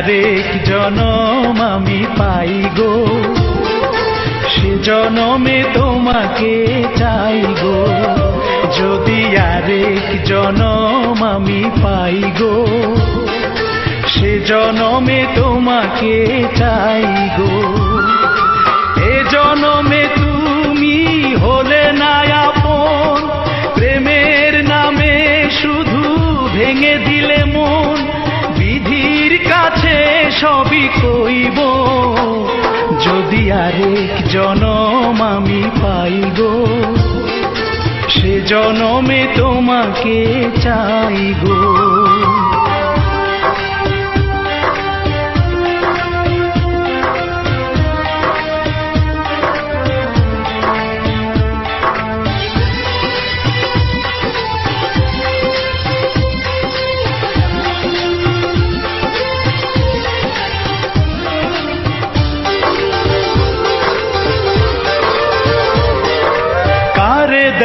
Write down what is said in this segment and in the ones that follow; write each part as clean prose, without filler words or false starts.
আরেক জনম আমি পাই গো, সে জনমে তোমাকে চাই গো। যদি আরেক জনম আমি পাই গো, সে জনমে তোমাকে চাই গো। এ জনমে তুমি হলে না আপন, প্রেমের নামে শুধু ভেঙে দিলে মন। বিধির কাছে সবই কইব, যদি আরেক জনম আমি পাই গো, সে জনমে তোমাকে চাই গো।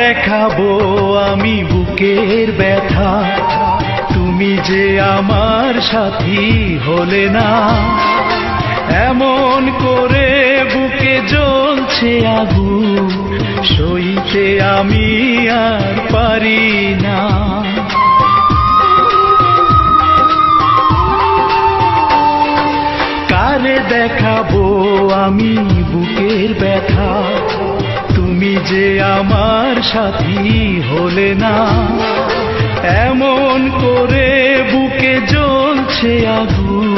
দেখাবো আমি বুকের ব্যথা, তুমি যে আমার সাথী হলে না। এমন করে বুকে জ্বলছে আগুন, সইতে আমি আর পারি না। কারে দেখাবো আমি বুকের ব্যথা, তুমি যে আমার সাথী হলে না। এমন করে বুকে জ্বলছে আগুন,